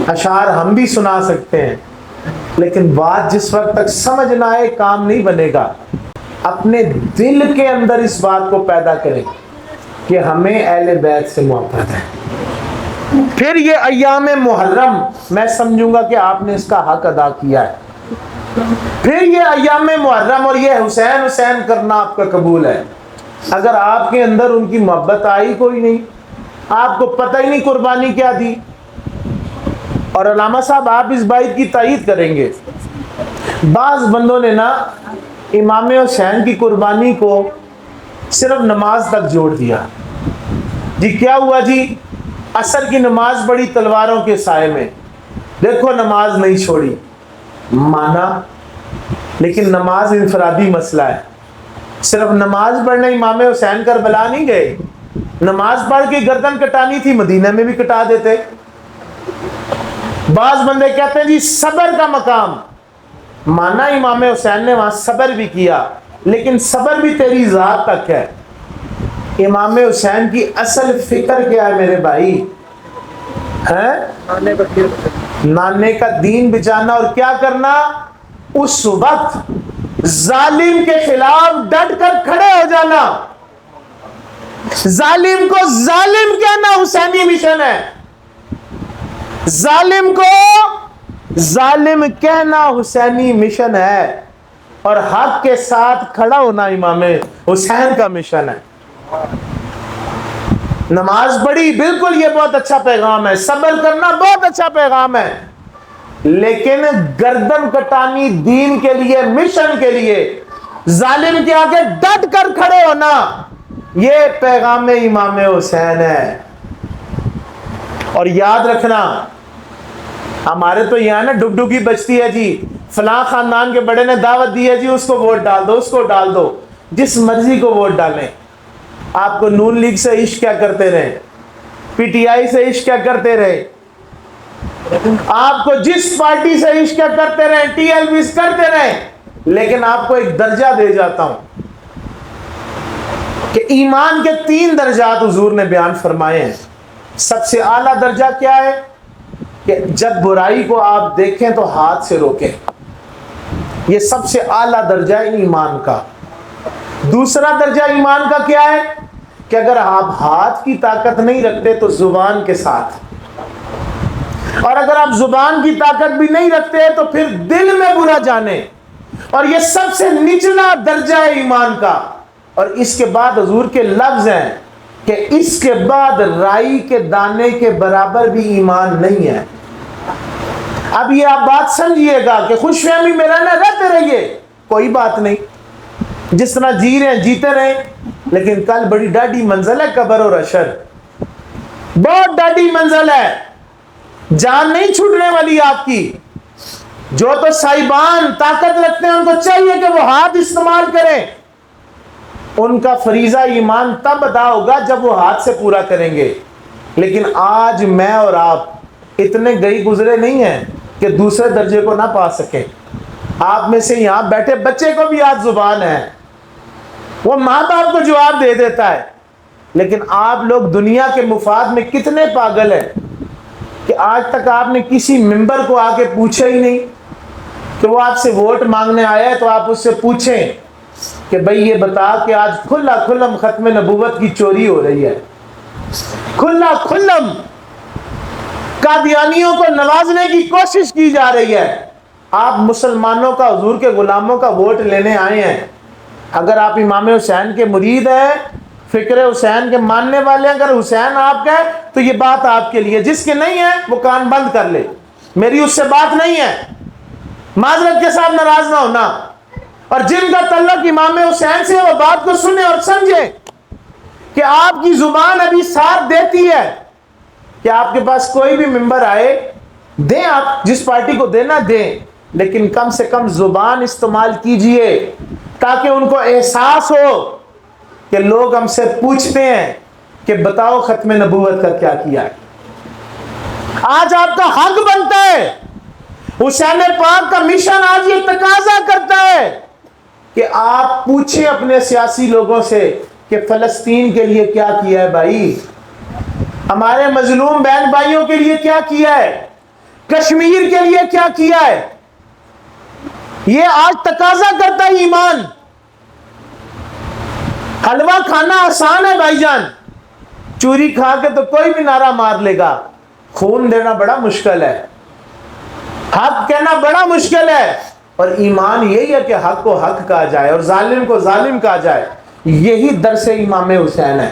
اشعار ہم بھی سنا سکتے ہیں، لیکن بات جس وقت تک سمجھ نہ آئے کام نہیں بنے گا۔ اپنے دل کے اندر اس بات کو پیدا کریں کہ ہمیں اہل بیت سے محبت ہے، پھر یہ ایام محرم میں سمجھوں گا کہ آپ نے اس کا حق ادا کیا ہے، پھر یہ ایام محرم اور یہ حسین حسین کرنا آپ کا قبول ہے۔ اگر آپ کے اندر ان کی محبت آئی کوئی نہیں، آپ کو پتہ ہی نہیں قربانی کیا دی۔ اور علامہ صاحب آپ اس بات کی تائید کریں گے، بعض بندوں نے نا امام حسین کی قربانی کو صرف نماز تک جوڑ دیا۔ جی کیا ہوا جی؟ عصر کی نماز پڑھی تلواروں کے سائے میں، دیکھو نماز نہیں چھوڑی، مانا، لیکن نماز انفرادی مسئلہ ہے۔ صرف نماز پڑھنے امام حسین کربلا نہیں گئے، نماز پڑھ کے گردن کٹانی تھی مدینہ میں بھی کٹا دیتے۔ بعض بندے کہتے ہیں جی صبر کا مقام، مانا امام حسین نے وہاں صبر بھی کیا، لیکن صبر بھی تیری ذات تک ہے۔ امام حسین کی اصل فکر کیا ہے میرے بھائی؟ نانے کا دین بچانا، اور کیا کرنا؟ اس وقت ظالم کے خلاف ڈٹ کر کھڑے ہو جانا۔ ظالم کو ظالم کہنا حسینی مشن ہے، ظالم کو ظالم کہنا حسینی مشن ہے، اور حق کے ساتھ کھڑا ہونا امام حسین کا مشن ہے۔ نماز پڑھی، بالکل یہ بہت اچھا پیغام ہے، صبر کرنا بہت اچھا پیغام ہے، لیکن گردن کٹانی دین کے لیے، مشن کے لیے، ظالم کے آگے ڈٹ کر کھڑے ہونا، یہ پیغام امام حسین ہے۔ اور یاد رکھنا، ہمارے تو یہاں نا ڈگڈگی بچتی ہے جی، فلاں خاندان کے بڑے نے دعوت دی ہے جی، اس کو ووٹ ڈال دو، اس کو ڈال دو، جس مرضی کو ووٹ ڈالیں۔ آپ کو نون لیگ سے عشق کیا کرتے رہے، پی ٹی آئی سے عشق کیا کرتے رہے، آپ کو جس پارٹی سے عشق کیا کرتے رہے، ٹی ایل بی کرتے رہے، لیکن آپ کو ایک درجہ دے جاتا ہوں، کہ ایمان کے 3 درجات حضور نے بیان فرمائے ہیں. سب سے اعلیٰ درجہ کیا ہے؟ کہ جب برائی کو آپ دیکھیں تو ہاتھ سے روکیں. یہ سب سے اعلیٰ درجہ ہے ایمان کا. دوسرا درجہ ایمان کا کیا ہے؟ کہ اگر آپ ہاتھ کی طاقت نہیں رکھتے تو زبان کے ساتھ, اور اگر آپ زبان کی طاقت بھی نہیں رکھتے تو پھر دل میں برا جانے. اور یہ سب سے نچلا درجہ ہے ایمان کا. اور اس کے بعد حضور کے لفظ ہیں کہ اس کے بعد رائی کے دانے کے برابر بھی ایمان نہیں ہے. اب یہ آپ بات سمجھیے گا کہ خوش فہمی میں رہنا رہتے رہیے, کوئی بات نہیں, جس طرح جی رہے ہیں جیتے رہیں, لیکن کل بڑی ڈاڈی منزل ہے قبر اور حشر. بہت ڈاڈی منزل ہے, جان نہیں چھوٹنے والی آپ کی. جو تو صاحبان طاقت رکھتے ہیں ان کو چاہیے کہ وہ ہاتھ استعمال کریں. ان کا فریضہ ایمان تب ادا ہوگا جب وہ ہاتھ سے پورا کریں گے. لیکن آج میں اور آپ اتنے گئی گزرے نہیں ہیں کہ دوسرے درجے کو نہ پا سکیں. آپ میں سے یہاں بیٹھے بچے کو بھی آج زبان ہے, وہ ماں باپ کو جواب دے دیتا ہے. لیکن آپ لوگ دنیا کے مفاد میں کتنے پاگل ہیں کہ آج تک آپ نے کسی ممبر کو آ کے پوچھا ہی نہیں کہ وہ آپ سے ووٹ مانگنے آیا ہے تو آپ اس سے پوچھیں کہ بھئی یہ بتا کہ آج کھلا کھلم ختم نبوت کی چوری ہو رہی ہے. کھلا کھلم قادیانیوں کو نوازنے کی کوشش کی جا رہی ہے. آپ مسلمانوں کا, حضور کے غلاموں کا ووٹ لینے آئے ہیں. اگر آپ امام حسین کے مرید ہیں, فکر حسین کے ماننے والے ہیں, اگر حسین آپ کا ہے تو یہ بات آپ کے لیے. جس کے نہیں ہے وہ کان بند کر لے, میری اس سے بات نہیں ہے. معذرت کے ساتھ ناراض نہ ہونا. اور جن کا تعلق امام حسین سے وہ بات کو سنیں اور سمجھیں کہ آپ کی زبان ابھی ساتھ دیتی ہے کہ آپ کے پاس کوئی بھی ممبر آئے, دیں آپ جس پارٹی کو دینا دیں, لیکن کم سے کم زبان استعمال کیجئے تاکہ ان کو احساس ہو کہ لوگ ہم سے پوچھتے ہیں کہ بتاؤ ختم نبوت کا کیا کیا ہے. آج آپ کا حق بنتا ہے, حسین پاک کا مشن آج یہ تقاضا کرتا ہے کہ آپ پوچھیں اپنے سیاسی لوگوں سے کہ فلسطین کے لیے کیا کیا ہے بھائی, ہمارے مظلوم بہن بھائیوں کے لیے کیا کیا ہے, کشمیر کے لیے کیا کیا ہے. یہ آج تقاضا کرتا ہے ایمان. حلوہ کھانا آسان ہے بھائی جان, چوری کھا کے تو کوئی بھی نعرہ مار لے گا. خون دینا بڑا مشکل ہے, حق کہنا بڑا مشکل ہے. اور ایمان یہی ہے کہ حق کو حق کہا جائے اور ظالم کو ظالم کہا جائے. یہی درس امام حسین ہے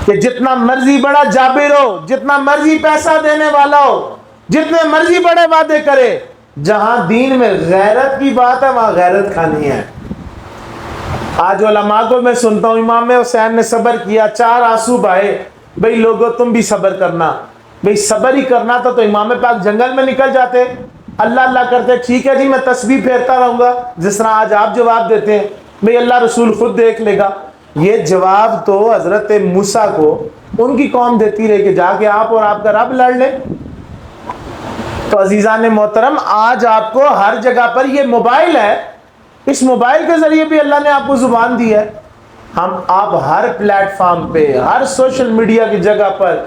کہ جتنا مرضی بڑا جابر ہو, جتنا مرضی پیسہ دینے والا ہو, جتنے مرضی بڑے وعدے کرے, جہاں دین میں غیرت کی بات ہے وہاں غیرت کھانی ہے. آج علماء کو میں سنتا ہوں امام حسین نے صبر کیا, 4 آنسو بہائے, بھئی لوگوں تم بھی صبر کرنا. بھئی صبر ہی کرنا تھا تو امام پاک جنگل میں نکل جاتے, اللہ اللہ کرتے, ٹھیک ہے جی میں تسبیح پھیرتا رہوں گا, جس طرح آج آپ جواب دیتے ہیں بھئی اللہ رسول خود دیکھ لے گا. یہ جواب تو حضرت موسیٰ کو ان کی قوم دیتی رہے کہ جا کے آپ اور آپ کا رب لڑ لیں. تو عزیزان محترم, آج آپ کو ہر جگہ پر یہ موبائل ہے, اس موبائل کے ذریعے بھی اللہ نے آپ کو زبان دی ہے. آپ ہر پلیٹ فارم پہ, ہر سوشل میڈیا کی جگہ پر,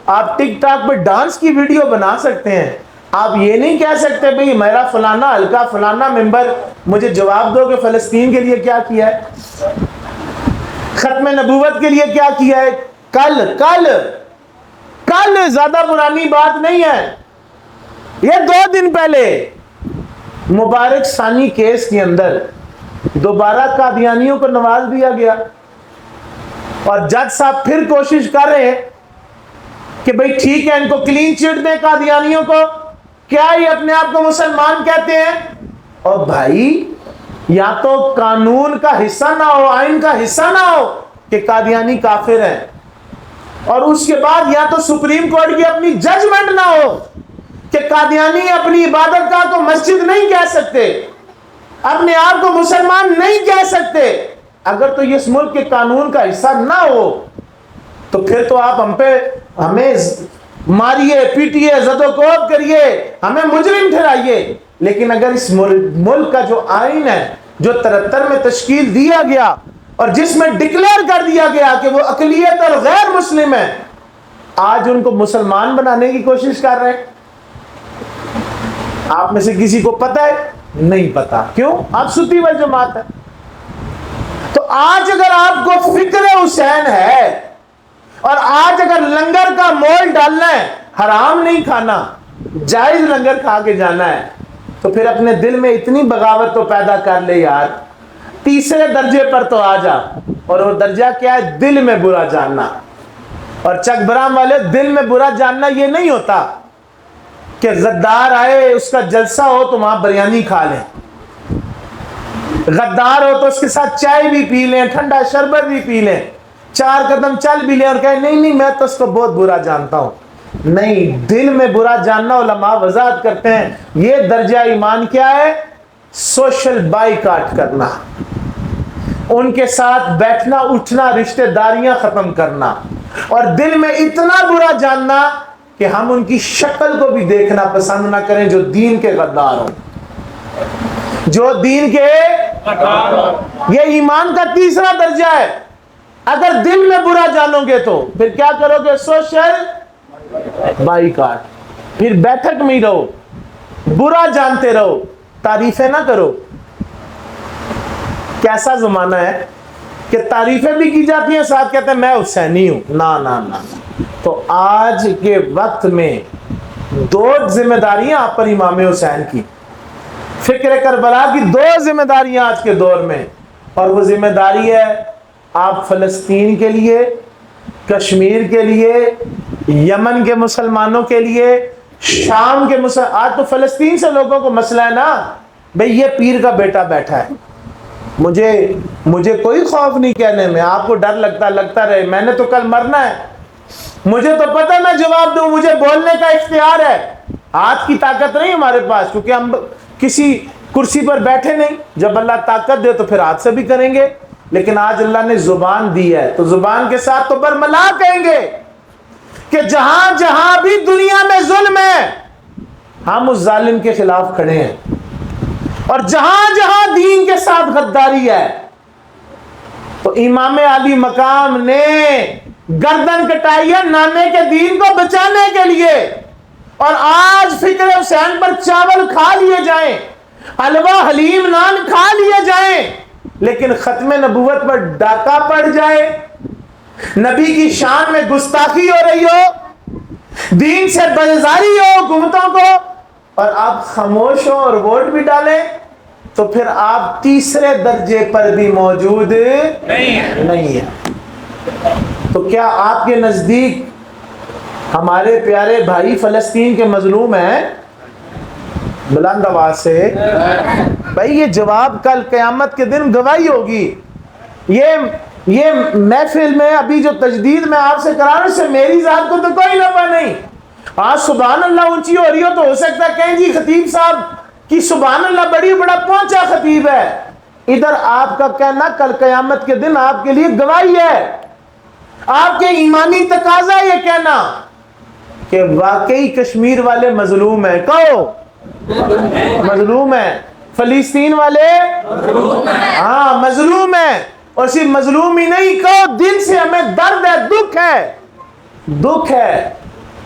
آپ ٹک ٹاک پہ ڈانس کی ویڈیو بنا سکتے ہیں. آپ یہ نہیں کہہ سکتے بھئی میرا فلانا حلقہ فلانا ممبر مجھے جواب دو کہ فلسطین کے لیے کیا کیا ہے, ختم نبوت کے لیے کیا کیا ہے. کل کل کل زیادہ پرانی بات نہیں ہے, یہ 2 دن پہلے مبارک ثانی کیس کے اندر دوبارہ قادیانیوں کو نواز دیا گیا. اور جج صاحب پھر کوشش کر رہے ہیں کہ بھئی ٹھیک ہے ان کو کلین چٹ دیں قادیانیوں کو. کیا یہ اپنے آپ کو مسلمان کہتے ہیں؟ اور بھائی یا تو قانون کا حصہ نہ ہو, آئین کا حصہ نہ ہو کہ قادیانی کافر ہیں, اور اس کے بعد یا تو سپریم کورٹ کی اپنی ججمنٹ نہ ہو کہ قادیانی اپنی عبادت گاہ کو مسجد نہیں کہہ سکتے, اپنے آپ کو مسلمان نہیں کہہ سکتے. اگر تو یہ اس ملک کے قانون کا حصہ نہ ہو تو پھر تو آپ ہمیں ماریے, پیٹیے, زد و کوب کریے, ہمیں مجرم ٹھہرائیے. لیکن اگر اس ملک کا جو آئین ہے, جو 73 میں تشکیل دیا گیا, اور جس میں ڈکلیئر کر دیا گیا کہ وہ اقلیت اور غیر مسلم ہے، آج ان کو مسلمان بنانے کی کوشش کر رہے ہیں۔ آپ میں سے کسی کو پتہ ہے؟ نہیں پتا۔ کیوں؟ آپ سنی والجماعت ہے۔ تو آج اگر آپ کو فکر حسین ہے اور آج اگر لنگر کا مول ڈالنا ہے، حرام نہیں کھانا، جائز لنگر کھا کے جانا ہے، تو پھر اپنے دل میں اتنی بغاوت تو پیدا کر لے یار، تیسرے درجے پر تو آ جا۔ اور وہ درجہ کیا ہے؟ دل میں برا جاننا۔ اور چک برام والے، دل میں برا جاننا یہ نہیں ہوتا کہ غدار آئے اس کا جلسہ ہو تو وہاں بریانی کھا لیں، غدار ہو تو اس کے ساتھ چائے بھی پی لیں، ٹھنڈا شربت بھی پی لیں، 4 قدم چل بھی لیں اور کہیں نہیں نہیں میں تو اس کو بہت برا جانتا ہوں۔ نہیں، دل میں برا جاننا، علماء وضاحت کرتے ہیں یہ درجہ ایمان کیا ہے؟ سوشل بائیکاٹ کرنا، ان کے ساتھ بیٹھنا اٹھنا، رشتہ داریاں ختم کرنا، اور دل میں اتنا برا جاننا کہ ہم ان کی شکل کو بھی دیکھنا پسند نہ کریں جو دین کے غدار ہوں، جو دین کے غدار ہوں۔ یہ ایمان کا تیسرا درجہ ہے۔ اگر دل میں برا جانو گے تو پھر کیا کرو گے؟ Social boycott. پھر بیٹھک میں ہی رہو، برا جانتے رہو، تعریفیں نہ کرو۔ کیسا زمانہ ہے کہ تعریفیں بھی کی جاتی ہیں، ساتھ کہتے ہیں میں حسینی ہوں۔ نا نا نا۔ تو آج کے وقت میں 2 ذمہ داریاں آپ پر امام حسین کی، فکر کربلا کی 2 ذمہ داریاں آج کے دور میں، اور وہ ذمہ داری ہے آپ فلسطین کے لیے، کشمیر کے لیے، یمن کے مسلمانوں کے لیے، شام کے آج تو فلسطین سے لوگوں کو مسئلہ ہے نا، بھئی یہ پیر کا بیٹا بیٹھا ہے، مجھے کوئی خوف نہیں کہنے میں، آپ کو ڈر لگتا رہے، میں نے تو کل مرنا ہے، مجھے تو پتہ میں جواب دوں، مجھے بولنے کا اختیار ہے، ہاتھ کی طاقت نہیں ہمارے پاس، کیونکہ ہم کسی کرسی پر بیٹھے نہیں، جب اللہ طاقت دے تو پھر ہاتھ سے بھی کریں گے، لیکن آج اللہ نے زبان دی ہے تو زبان کے ساتھ تو برملا کہیں گے کہ جہاں جہاں بھی دنیا میں ظلم ہے ہم اس ظالم کے خلاف کھڑے ہیں، اور جہاں جہاں دین کے ساتھ غداری ہے تو امام علی مقام نے گردن کٹائی ہے نانے کے دین کو بچانے کے لیے۔ اور آج فکر حسین پر چاول کھا لیے جائیں، حلوہ حلیم نان کھا لیے جائیں، لیکن ختم نبوت پر ڈاکہ پڑ جائے، نبی کی شان میں گستاخی ہو رہی ہو، دین سے بیزاری ہو حکومتوں کو، اور آپ خاموش ہو اور ووٹ بھی ڈالیں، تو پھر آپ تیسرے درجے پر بھی موجود نہیں ہے۔ تو کیا آپ کے نزدیک ہمارے پیارے بھائی فلسطین کے مظلوم ہیں؟ بلند آواز سے بھائی یہ جواب کل قیامت کے دن گواہی ہوگی۔ یہ محفل میں ابھی جو تجدید میں آپ سے کرا رہا ہوں، اس سے میری ذات کو تو کوئی نفع نہیں۔ آج سبحان اللہ اونچی ہو رہی ہو تو ہو سکتا ہے کہیں جی خطیب صاحب کی سبحان اللہ بڑا پہنچا خطیب ہے، ادھر آپ کا کہنا کل قیامت کے دن آپ کے لیے گواہی ہے، آپ کے ایمانی تقاضا یہ کہنا کہ واقعی کشمیر والے مظلوم ہیں۔ کہو مظلوم ہیں، فلسطین والے ہاں مظلوم ہیں، اور صرف مظلوم ہی نہیں، کہو دل سے ہمیں درد ہے، دکھ ہے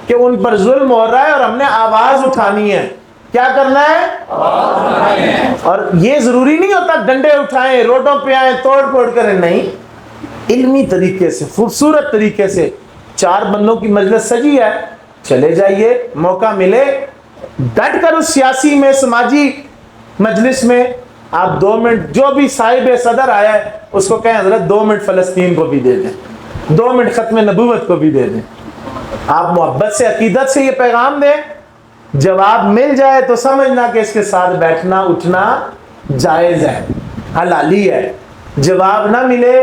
کہ ان پر ظلم ہو رہا ہے اور ہم نے آواز اٹھانی ہے۔ کیا کرنا ہے؟ اور یہ ضروری نہیں ہوتا ڈنڈے اٹھائیں، روڈوں پہ آئیں، توڑ پھوڑ کریں، نہیں، علمی طریقے سے خوبصورت طریقے سے 4 بندوں کی مجلس سجی ہے، چلے جائیے، موقع ملے ڈٹ کر اس سیاسی میں سماجی مجلس میں آپ 2 منٹ جو بھی صاحب صدر آیا ہے اس کو کہیں حضرت 2 منٹ فلسطین کو بھی دے دیں، 2 منٹ ختم نبوت کو بھی دے دیں، آپ محبت سے عقیدت سے یہ پیغام دیں، جواب مل جائے تو سمجھنا کہ اس کے ساتھ بیٹھنا اٹھنا جائز ہے، حلالی ہے، جواب نہ ملے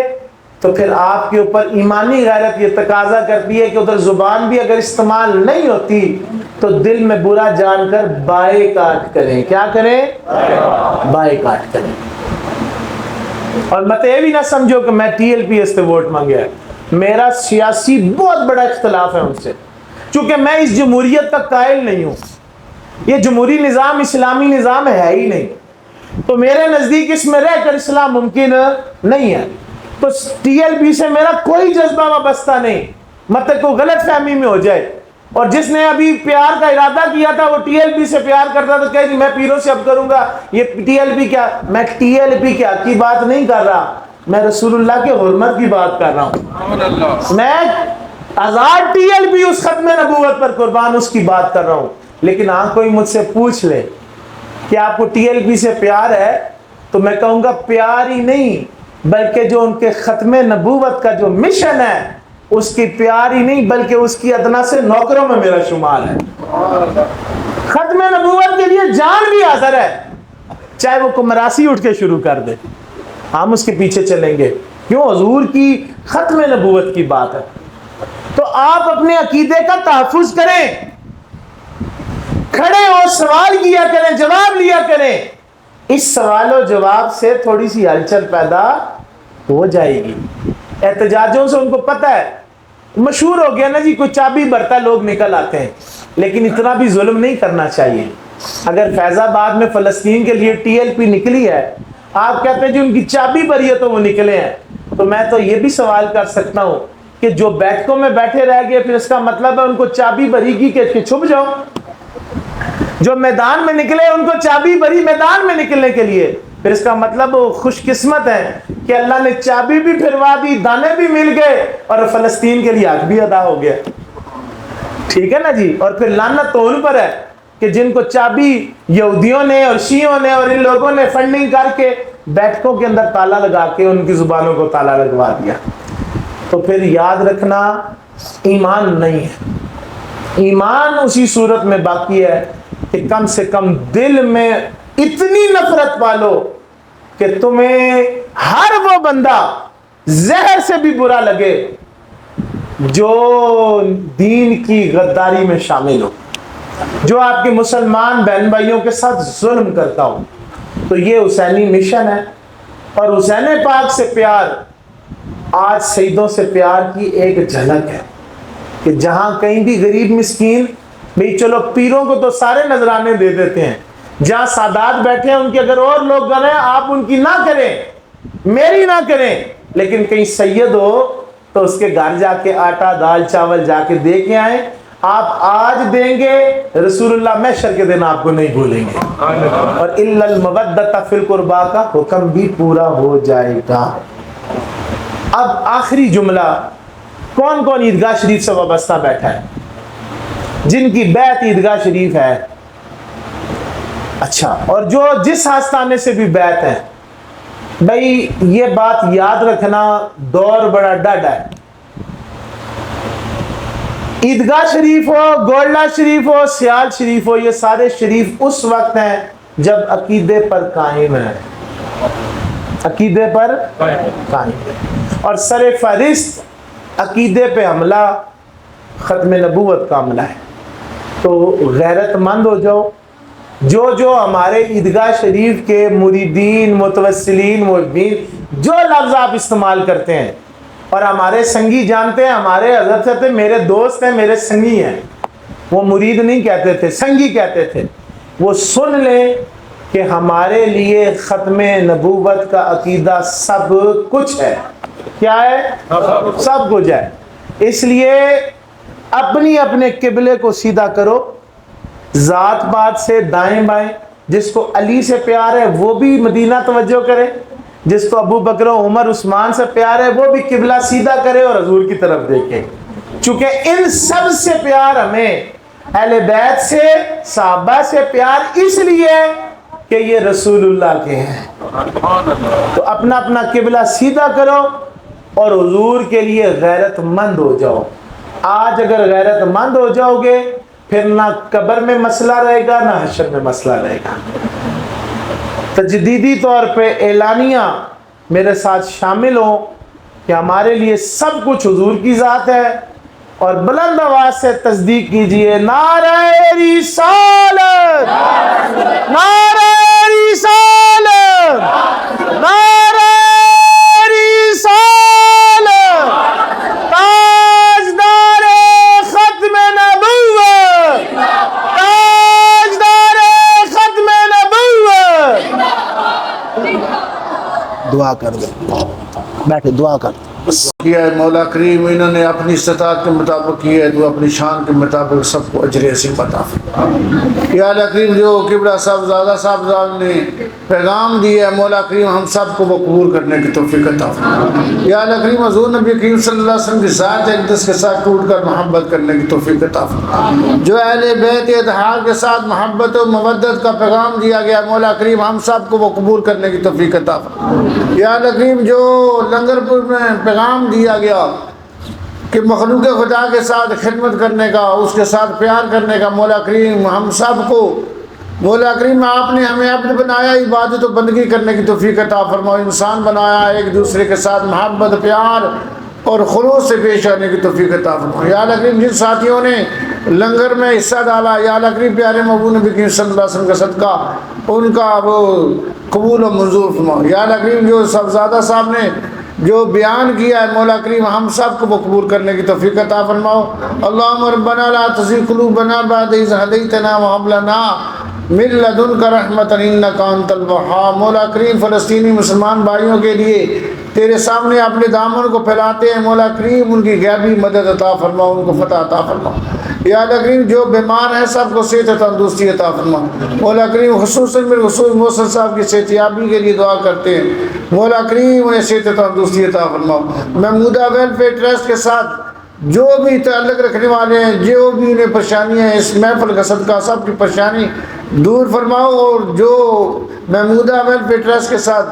تو پھر آپ کے اوپر ایمانی غیرت یہ تقاضا کرتی ہے کہ ادھر زبان بھی اگر استعمال نہیں ہوتی تو دل میں برا جان کر بائیکاٹ کریں۔ کیا کریں؟ بائیکاٹ کریں۔ اور مت یہ بھی نہ سمجھو کہ میں ٹی ایل پی ایس سے ووٹ مانگیا ہے، میرا سیاسی بہت بڑا اختلاف ہے ان سے، چونکہ میں اس جمہوریت کا قائل نہیں ہوں، یہ جمہوری نظام اسلامی نظام ہے ہی نہیں، تو میرے نزدیک اس میں رہ کر اسلام ممکن نہیں ہے، تو TLP سے میرا کوئی جذبہ وابستہ نہیں، مطلب کوئی غلط فہمی میں ہو جائے۔ اور جس نے ابھی پیار کا ارادہ کیا تھا وہ TLP سے پیار کرتا تو کہے میں پیروں سے اب کروں گا، یہ TLP کیا؟ میں TLP کیا کی بات نہیں کر رہا، میں رسول اللہ کے حرمت کی بات کر رہا ہوں، میں آزاد TLP اس ختم نبوت پر قربان اس کی بات کر رہا ہوں۔ لیکن کوئی مجھ سے پوچھ لے کہ آپ کو TLP سے پیار ہے تو میں کہوں گا پیار ہی نہیں، بلکہ جو ان کے ختم نبوت کا جو مشن ہے اس کی پیار ہی نہیں بلکہ اس کی ادنا سے نوکروں میں میرا شمار ہے۔ ختم نبوت کے لیے جان بھی حاضر ہے، چاہے وہ کمراسی اٹھ کے شروع کر دے، ہم اس کے پیچھے چلیں گے، کیوں؟ حضور کی ختم نبوت کی بات ہے۔ تو آپ اپنے عقیدے کا تحفظ کریں، کھڑے ہو سوال کیا کریں، جواب لیا کریں، اس سوال و جواب سے تھوڑی سی ہلچل پیدا ہو جائے گی۔ احتجاجوں سے ان کو پتہ ہے، مشہور ہو گیا نا جی، کوئی چابی برتا لوگ نکل آتے ہیں، لیکن اتنا بھی ظلم نہیں کرنا چاہیے۔ اگر فیض آباد میں فلسطین کے لیے TLP نکلی ہے، آپ کہتے ہیں جی ان کی چابی بری ہے تو وہ نکلے ہیں، تو میں تو یہ بھی سوال کر سکتا ہوں کہ جو بیٹھکوں میں بیٹھے رہ گئے پھر اس کا مطلب ہے ان کو چابی بری کی کہ چھپ جاؤ؟ جو میدان میں نکلے ان کو چابی بری میدان میں نکلنے کے لیے، پھر اس کا مطلب وہ خوش قسمت ہے کہ اللہ نے چابی بھی پھروا دی، دانے بھی مل گئے اور فلسطین کے لیے حق بھی ادا ہو گیا۔ ٹھیک ہے نا جی؟ اور پھر لعنت تو ان پر ہے کہ جن کو چابی یہودیوں نے اور شیعوں نے اور ان لوگوں نے فنڈنگ کر کے بیٹھکوں کے اندر تالا لگا کے ان کی زبانوں کو تالا لگوا دیا۔ تو پھر یاد رکھنا ایمان نہیں ہے، ایمان اسی صورت میں باقی ہے کہ کم سے کم دل میں اتنی نفرت پالو کہ تمہیں ہر وہ بندہ زہر سے بھی برا لگے جو دین کی غداری میں شامل ہو، جو آپ کے مسلمان بہن بھائیوں کے ساتھ ظلم کرتا ہو۔ تو یہ حسینی مشن ہے، اور حسین پاک سے پیار آج سیدوں سے پیار کی ایک جھلک ہے کہ جہاں کہیں بھی غریب مسکین، بھئی چلو پیروں کو تو سارے نذرانے دے دیتے ہیں، جہاں سادات بیٹھے ہیں ان کے اگر اور لوگ کریں آپ ان کی نہ کریں، میری نہ کریں، لیکن کہیں سید ہو تو اس کے گھر جا کے آٹا دال چاول جا کے دے کے آئیں، آپ آج دیں گے رسول اللہ محشر کے دن آپ کو نہیں بھولیں گے، اور الا المودۃ فی القربیٰ کا حکم بھی پورا ہو جائے گا۔ اب آخری جملہ، کون کون عیدگاہ شریف سے وابستہ بیٹھا ہے جن کی بیعت عیدگاہ شریف ہے؟ اچھا، اور جو جس آستانے سے بھی بیعت ہے، بھئی یہ بات یاد رکھنا دور بڑا ڈڈ ہے، عیدگاہ شریف ہو، گولڈا شریف ہو، سیال شریف ہو، یہ سارے شریف اس وقت ہیں جب عقیدے پر قائم ہے، عقیدے پر قائم ہے، اور سر فہرست عقیدے پہ حملہ ختم نبوت کا حملہ ہے۔ تو غیرت مند ہو جاؤ، جو ہمارے عیدگاہ شریف کے مریدین، متوسلین، محبین، جو لفظ آپ استعمال کرتے ہیں، اور ہمارے سنگی جانتے ہیں، ہمارے حضرت سے میرے دوست ہیں، میرے سنگی ہیں، وہ مرید نہیں کہتے تھے، سنگی کہتے تھے، وہ سن لیں کہ ہمارے لیے ختم نبوت کا عقیدہ سب کچھ ہے۔ کیا ہے؟ سب کچھ ہے۔ اس لیے اپنی اپنے قبلے کو سیدھا کرو، ذات پات سے دائیں بائیں، جس کو علی سے پیار ہے وہ بھی مدینہ توجہ کرے، جس کو ابو بکر و عمر عثمان سے پیار ہے وہ بھی قبلہ سیدھا کرے اور حضور کی طرف دیکھے، چونکہ ان سب سے پیار ہمیں، اہل بیت سے، صحابہ سے پیار اس لیے کہ یہ رسول اللہ کے ہیں۔ تو اپنا اپنا قبلہ سیدھا کرو اور حضور کے لیے غیرت مند ہو جاؤ۔ آج اگر غیرت مند ہو جاؤ گے پھر نہ قبر میں مسئلہ رہے گا نہ حشر میں مسئلہ رہے گا۔ تجدیدی طور پہ اعلانیہ میرے ساتھ شامل ہو کہ ہمارے لیے سب کچھ حضور کی ذات ہے، اور بلند آواز سے تصدیق کیجئے، نعرہ رسالت، نعرہ رسالت، نعرہ رسالت، تاجدار ختم نبوت، تاجدار ختم نبوت۔ دعا کر دیں۔ بیٹھے دعا کر کیا ہے مولا کریم، انہوں نے اپنی استطاعت کے مطابق کیا ہے، تو اپنی شان کے مطابق سب کو اجر عظیم عطا فرما۔ یا اللہ کریم جو قبلہ صاحبزادہ صاحب نے پیغام دیا ہے مولا کریم ہم سب کو وہ قبول کرنے کی توفیق عطا فرما۔ یا اللہ کریم حضور نبی کریم صلی اللہ علیہ وسلم کی ذات اقدس کے ساتھ ٹوٹ کر محبت کرنے کی توفیق عطا فرما۔ جو اہل بیت اتحاد کے ساتھ محبت و مودت کا پیغام دیا گیا مولا کریم ہم سب کو وہ قبول کرنے کی توفیق عطا فرما۔ یا اللہ کریم جو لنگر پور میں پیغام دیا گیا کہ مخلوق خدا کے ساتھ خدمت کرنے کا، اس کے ساتھ پیار کرنے کا مولا کریم ہم سب کو مولا کریم آپ نے ہمیں عبد بنایا، عبادت و بندگی کرنے کی توفیق عطا فرماؤ، انسان بنایا ایک دوسرے کے ساتھ محبت پیار اور خلوص سے پیش آنے کی توفیق عطا فرماؤ۔ یا اللہ کریم جن ساتھیوں نے لنگر میں حصہ ڈالا یا اللہ کریم پیارے محبوب نبی کریم صلی اللہ علیہ وسلم کا صدقہ ان کا وہ قبول و منظور فرماؤ۔ یا اللہ کریم جو صاحبزادہ صاحب نے جو بیان کیا ہے مولا کریم ہم سب کو قبول کرنے کی توفیق عطا فرماؤ۔ اللہم ربنا لا تزغ قلوبنا بعد اذ ہدیتنا وہب لنا من لدنک رحمۃ انک انت الوہاب۔ مولا کریم فلسطینی مسلمان بھائیوں کے لیے تیرے سامنے اپنے دامن کو پھیلاتے ہیں مولا کریم ان کی غیبی مدد عطا فرماؤ، ان کو فتح عطا فرماؤ۔ یا اللہ کریم جو بیمار ہیں سب کو صحت و تندرستی عطا فرما۔ مولا کریم خصوصاً بالخصوص محسن صاحب کی صحت یابی کے لیے دعا کرتے ہیں مولا کریم انہیں صحت و تندرستی عطا فرماؤ۔ محمودہ ویلفیئر ٹرسٹ کے ساتھ جو بھی تعلق رکھنے والے ہیں جو بھی انہیں پریشانیاں ہیں اس محفل کا صدقہ سب کی پریشانی دور فرماؤ، اور جو محمودہ ویلفیئر ٹرسٹ کے ساتھ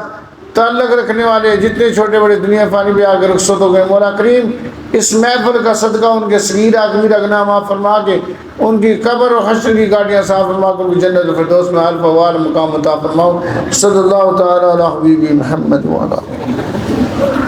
تعلق رکھنے والے جتنے چھوٹے بڑے دنیا فانی بھی آ کے رخصت ہو گئے مولا کریم اس محفل کا صدقہ ان کے صغیرہ کبیرہ گناہ معاف فرما کے ان کی قبر اور حشر کی گاڑیاں صاف فرما کر ان کی جنت الفردوس میں الف وال مقام عطا فرماؤ۔ صلی اللہ تعالی علی حبیب محمد وعلی